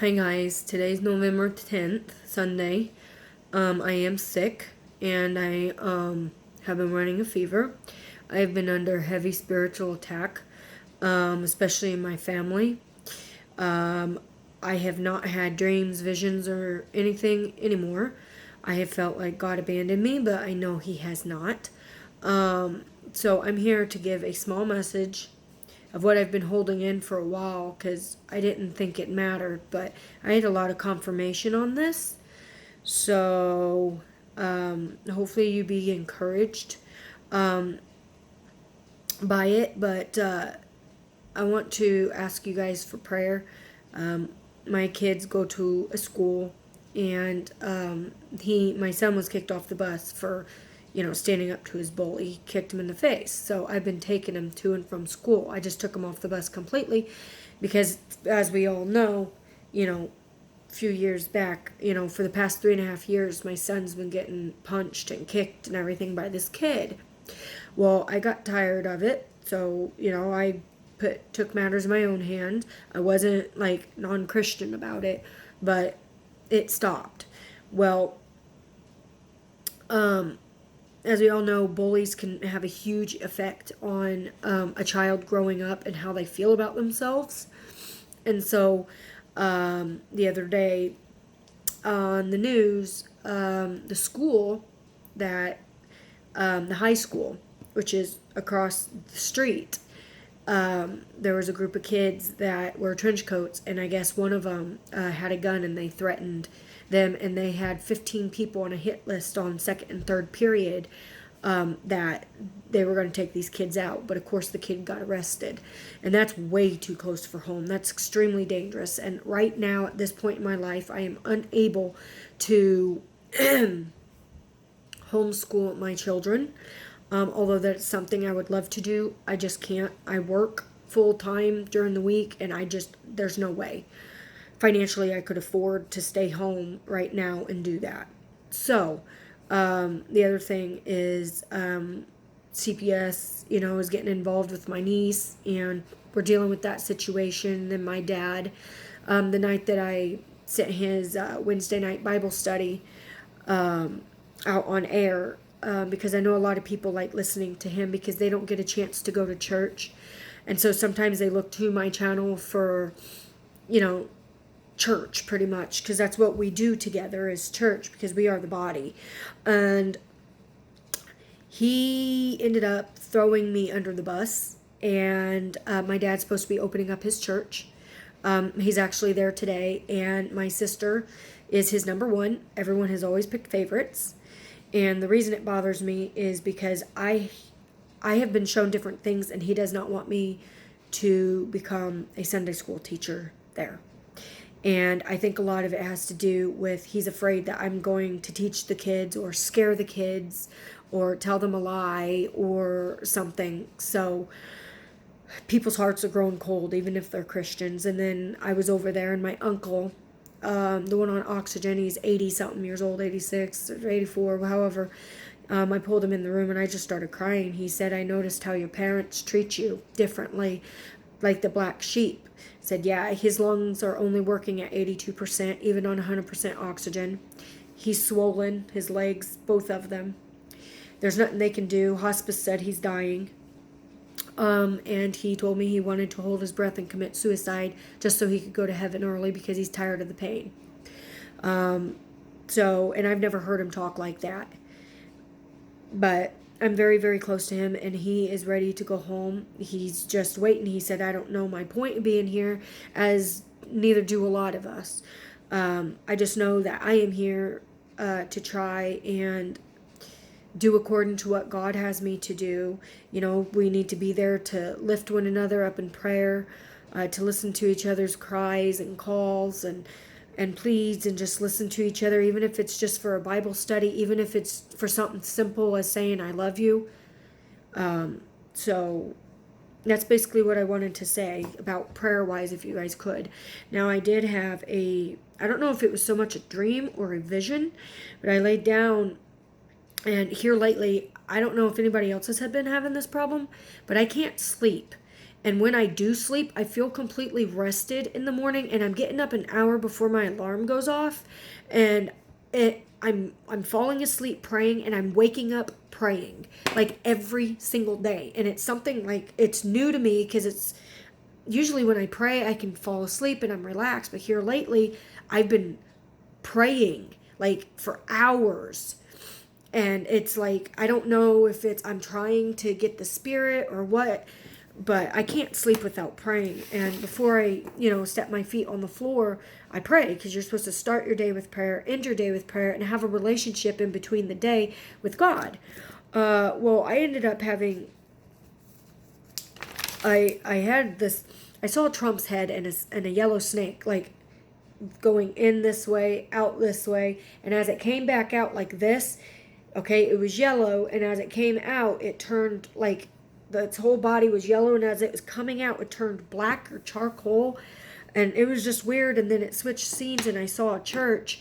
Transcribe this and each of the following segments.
Hi guys, today's November 10th, Sunday. I am sick and I have been running a fever. I've been under heavy spiritual attack, especially in my family. Um, I have not had dreams, visions, or anything anymore. I have felt like God abandoned me, but I know He has not. So I'm here to give a small message of what I've been holding in for a while because I didn't think it mattered, but I had a lot of confirmation on this. So hopefully you be encouraged by it. But I want to ask you guys for prayer. My kids go to a school, and my son was kicked off the bus for, standing up to his bully. He kicked him in the face. So I've been taking him to and from school. I just took him off the bus completely, because as we all know, a few years back, for the past 3.5 years, my son's been getting punched and kicked and everything by this kid. Well, I got tired of it, so I took matters in my own hand. I wasn't like non-Christian about it, but it stopped. Well, as we all know, bullies can have a huge effect on a child growing up and how they feel about themselves. And so, the other day on the news, the school that the high school, which is across the street, there was a group of kids that were trench coats, and I guess one of them had a gun and they threatened them, and they had 15 people on a hit list on second and third period, that they were going to take these kids out. But of course, the kid got arrested, and that's way too close for home. That's extremely dangerous. And right now, at this point in my life, I am unable to homeschool my children. Although that's something I would love to do, I just can't. I work full time during the week, and there's no way. Financially, I could afford to stay home right now and do that. So, the other thing is CPS, is getting involved with my niece, and we're dealing with that situation. And then my dad, the night that I sent his Wednesday night Bible study out on air, because I know a lot of people like listening to him because they don't get a chance to go to church. And so sometimes they look to my channel for, church pretty much, because that's what we do together is church, because we are the body. And he ended up throwing me under the bus, and my dad's supposed to be opening up his church. He's actually there today, and my sister is his number one. Everyone has always picked favorites. And the reason it bothers me is because I have been shown different things, and he does not want me to become a Sunday school teacher there. And I think a lot of it has to do with he's afraid that I'm going to teach the kids or scare the kids or tell them a lie or something. So people's hearts are growing cold, even if they're Christians. And then I was over there, and my uncle, the one on oxygen, he's 80 something years old, 86 or 84, however. I pulled him in the room, and I just started crying. He said, I noticed how your parents treat you differently, like the black sheep. Said, yeah, his lungs are only working at 82%, even on 100% oxygen. He's swollen, his legs, both of them. There's nothing they can do. Hospice said he's dying. And he told me he wanted to hold his breath and commit suicide just so he could go to heaven early because he's tired of the pain. And I've never heard him talk like that. But I'm very, very close to him, and he is ready to go home. He's just waiting. He said, I don't know my point of being here, as neither do a lot of us. I just know that I am here to try and do according to what God has me to do. We need to be there to lift one another up in prayer, to listen to each other's cries and calls and pleads, and just listen to each other, even if it's just for a Bible study, even if it's for something simple as saying I love you. So that's basically what I wanted to say about prayer-wise, if you guys could. Now, I did have I don't know if it was so much a dream or a vision, but I laid down, and here lately, I don't know if anybody else has been having this problem, but I can't sleep. And when I do sleep, I feel completely rested in the morning, and I'm getting up an hour before my alarm goes off, and I'm falling asleep praying, and I'm waking up praying like every single day. And it's something like, it's new to me, because it's usually when I pray I can fall asleep and I'm relaxed, but here lately I've been praying like for hours. And it's like, I don't know if it's I'm trying to get the spirit or what, but I can't sleep without praying. And before I, step my feet on the floor, I pray, because you're supposed to start your day with prayer, end your day with prayer, and have a relationship in between the day with God. Well, I ended up having, I had this, I saw Trump's head and a yellow snake, like going in this way, out this way, and as it came back out like this, okay, it was yellow, and as it came out, it turned like, its whole body was yellow, and as it was coming out, it turned black or charcoal, and it was just weird. And then it switched scenes, and I saw a church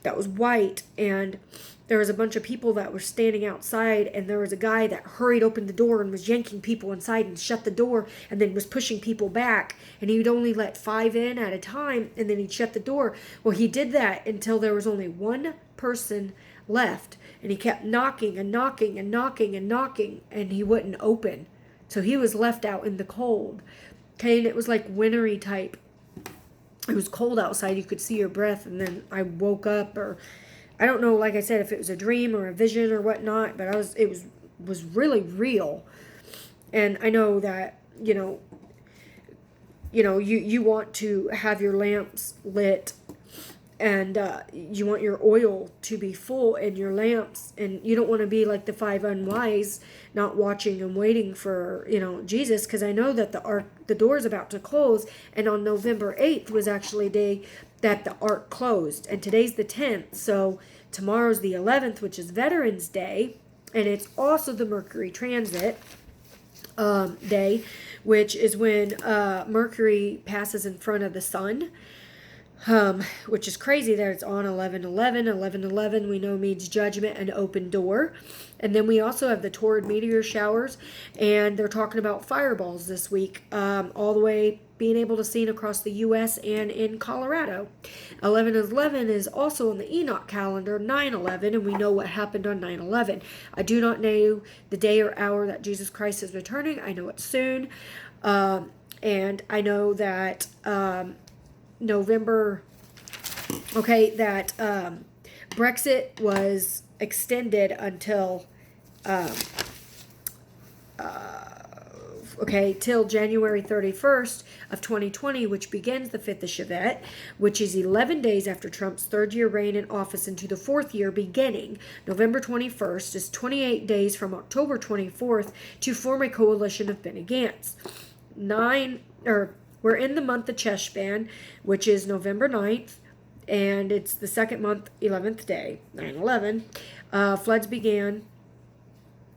that was white, and there was a bunch of people that were standing outside, and there was a guy that hurried open the door and was yanking people inside and shut the door, and then was pushing people back, and he would only let 5 in at a time, and then he'd shut the door. Well, he did that until there was only one person left, and he kept knocking and knocking and knocking and knocking, and he wouldn't open. So he was left out in the cold. Okay, and it was like wintry type. It was cold outside, you could see your breath, and then I woke up, or I don't know, like I said, if it was a dream or a vision or whatnot, but it was really real. And I know that, you want to have your lamps lit, and you want your oil to be full in your lamps, and you don't want to be like the 5 unwise, not watching and waiting for, Jesus, because I know that the door is about to close, and on November 8th was actually a day that the ark closed, and today's the 10th, so tomorrow's the 11th, which is Veterans Day, and it's also the Mercury Transit day, which is when Mercury passes in front of the sun, which is crazy that it's on 11/11. 11/11 we know means judgment and open door. And then we also have the torrid meteor showers, and they're talking about fireballs this week, all the way being able to seen across the U.S. and in Colorado. 11/11 is also on the Enoch calendar, 9/11, and we know what happened on 9/11. I do not know the day or hour that Jesus Christ is returning. I know it's soon, and I know that November, okay, that Brexit was extended until till January 31st of 2020, which begins the 5th of Shevat, which is 11 days after Trump's 3rd year reign in office into the 4th year beginning. November 21st is 28 days from October 24th to form a coalition of Benny Gantz. We're in the month of Cheshvan, which is November 9th, and it's the 2nd month, 11th day, 9/11. Floods began.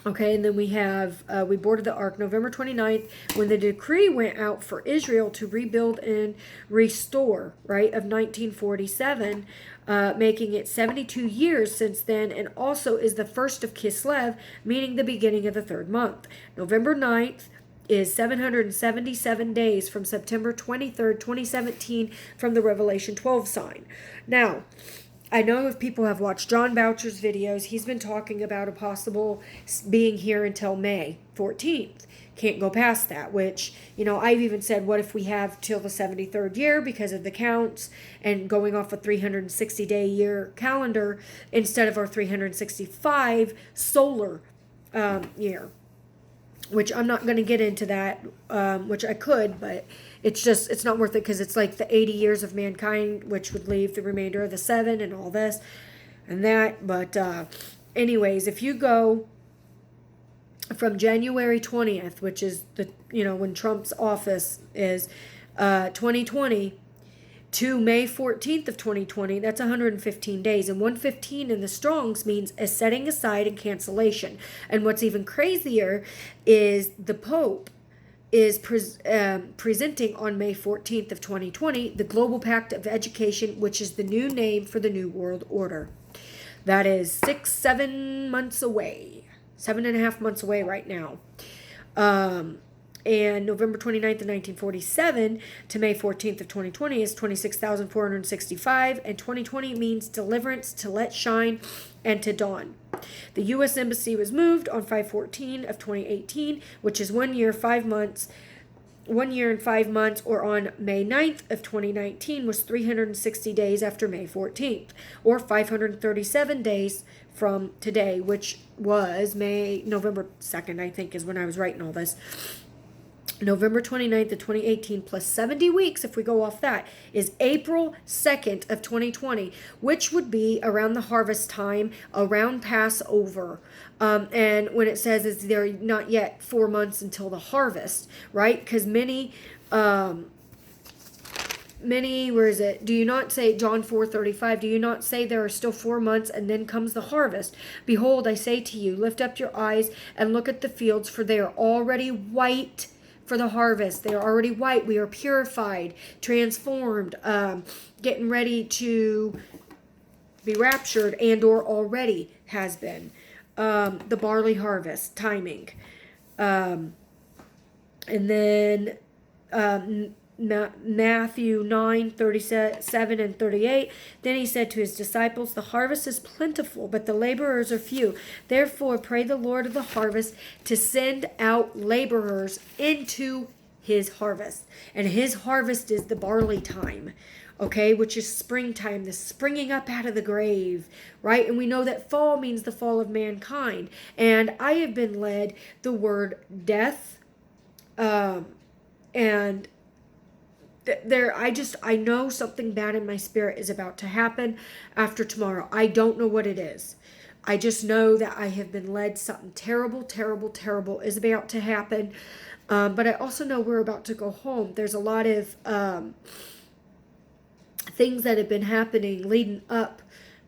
Okay, and then we have, we boarded the ark November 29th, when the decree went out for Israel to rebuild and restore, right, of 1947, making it 72 years since then, and also is the 1st of Kislev, meaning the beginning of the 3rd month. November 9th is 777 days from September 23rd, 2017, from the Revelation 12 sign. Now, I know if people have watched John Boucher's videos, he's been talking about a possible being here until May 14th. Can't go past that, which, I've even said, what if we have till the 73rd year because of the counts and going off a 360-day year calendar instead of our 365 solar year. Which I'm not going to get into that, which I could, but it's not worth it, because it's like the 80 years of mankind, which would leave the remainder of the 7 and all this and that. But anyways, if you go from January 20th, which is when Trump's office is 2020, to May 14th of 2020, that's 115 days. And 115 in the Strongs means a setting aside and cancellation. And what's even crazier is the Pope is presenting on May 14th of 2020 the Global Pact of Education, which is the new name for the New World Order. That is 7 months away. 7.5 months away right now. And November 29th of 1947 to May 14th of 2020 is 26,465. And 2020 means deliverance, to let shine, and to dawn. The U.S. Embassy was moved on 5/14 of 2018, which is 1 year, 5 months. 1 year and 5 months, or on May 9th of 2019 was 360 days after May 14th, or 537 days from today, which was November 2nd, I think, is when I was writing all this. November 29th of 2018 plus 70 weeks, if we go off that, is April 2nd of 2020, which would be around the harvest time, around Passover. And when it says it's there not yet 4 months until the harvest, right? Because many, where is it? Do you not say, John 4:35, do you not say there are still 4 months and then comes the harvest? Behold, I say to you, lift up your eyes and look at the fields, for they are already white for the harvest. They are already white. We are purified, transformed, getting ready to be raptured, and or already has been. The barley harvest timing. And then Matthew 9:37 and 38. Then he said to his disciples, the harvest is plentiful, but the laborers are few. Therefore pray the Lord of the harvest to send out laborers into his harvest. And his harvest is the barley time, okay, which is springtime, the springing up out of the grave, right? And we know that fall means the fall of mankind. And I have been led the word death, and I know something bad in my spirit is about to happen after tomorrow. I don't know what it is. I just know that I have been led something terrible, terrible, terrible is about to happen. But I also know we're about to go home. There's a lot of things that have been happening leading up,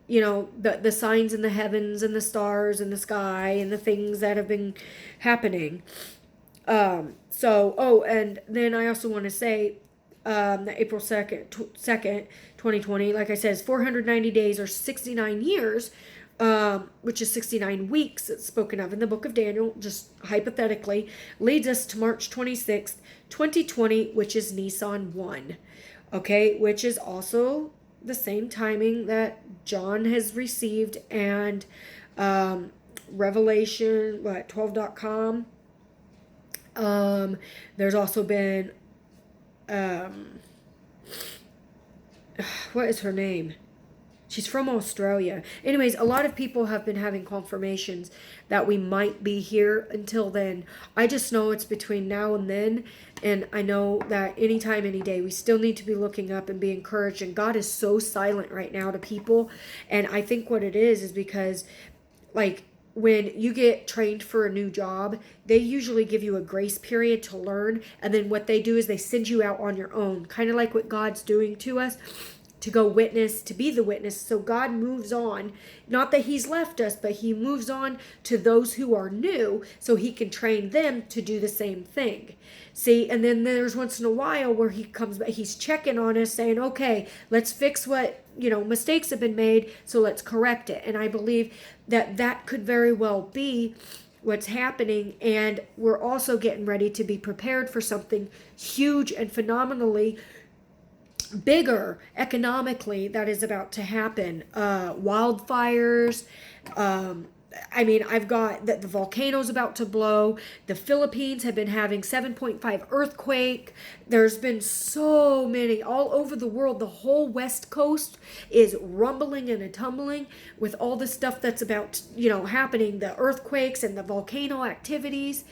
the signs in the heavens and the stars in the sky and the things that have been happening. And then I also want to say, April 2nd, 2020, like I said, is 490 days or 69 years, which is 69 weeks it's spoken of in the book of Daniel, just hypothetically, leads us to March 26th, 2020, which is Nisan 1, okay, which is also the same timing that John has received, and Revelation, 12.com, there's also been what is her name? She's from Australia. Anyways, a lot of people have been having confirmations that we might be here until then. I just know it's between now and then, and I know that anytime, any day, we still need to be looking up and be encouraged. And God is so silent right now to people, and I think what it is because, like, when you get trained for a new job, they usually give you a grace period to learn. And then what they do is they send you out on your own, kind of like what God's doing to us, to go witness, to be the witness. So God moves on, not that he's left us, but he moves on to those who are new so he can train them to do the same thing. See, and then there's once in a while where he comes back, he's checking on us saying, okay, let's fix what, mistakes have been made, so let's correct it. And I believe that could very well be what's happening, and we're also getting ready to be prepared for something huge and phenomenally bigger economically that is about to happen. Wildfires, I've got that the volcano's about to blow. The Philippines have been having 7.5 earthquake. There's been so many all over the world. The whole West Coast is rumbling and tumbling with all the stuff that's about, happening, the earthquakes and the volcano activities.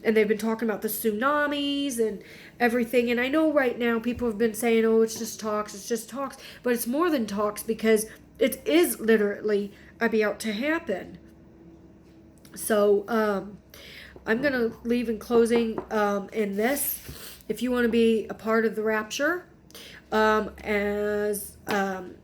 And they've been talking about the tsunamis and everything. And I know right now people have been saying, oh, it's just talks. But it's more than talks, because it is literally about to happen. So I'm going to leave in closing in this. If you want to be a part of the rapture, as 1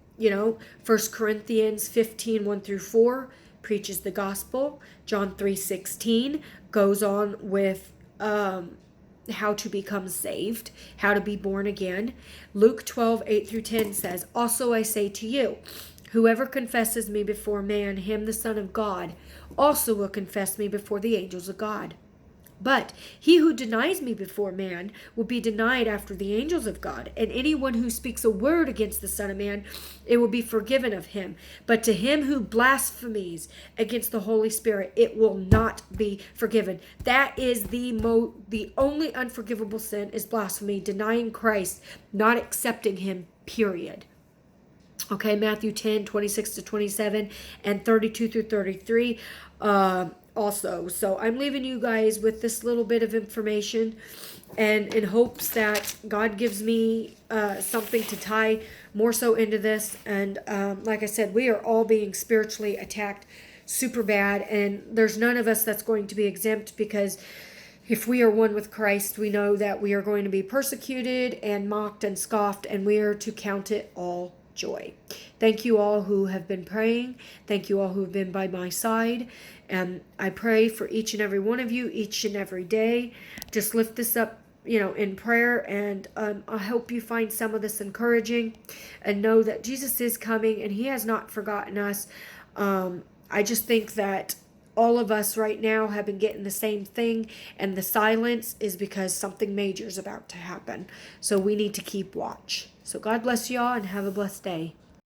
Corinthians 15, 1 through 4 preaches the gospel. John 3:16 goes on with how to become saved, how to be born again. Luke 12, 8 through 10 says, also I say to you, whoever confesses me before man, him the Son of God also will confess me before the angels of God. But he who denies me before man will be denied after the angels of God. And anyone who speaks a word against the Son of Man, it will be forgiven of him. But to him who blasphemes against the Holy Spirit, it will not be forgiven. That is the only unforgivable sin is blasphemy, denying Christ, not accepting him, period. Okay, Matthew 10, 26 to 27 and 32 through 33 also. So I'm leaving you guys with this little bit of information and in hopes that God gives me something to tie more so into this. And like I said, we are all being spiritually attacked super bad, and there's none of us that's going to be exempt, because if we are one with Christ, we know that we are going to be persecuted and mocked and scoffed, and we are to count it all joy. Thank you all who have been praying. Thank you all who have been by my side. And I pray for each and every one of you each and every day. Just lift this up, in prayer. And I hope you find some of this encouraging and know that Jesus is coming and he has not forgotten us. I just think that all of us right now have been getting the same thing, and the silence is because something major is about to happen. So we need to keep watch. So God bless y'all and have a blessed day.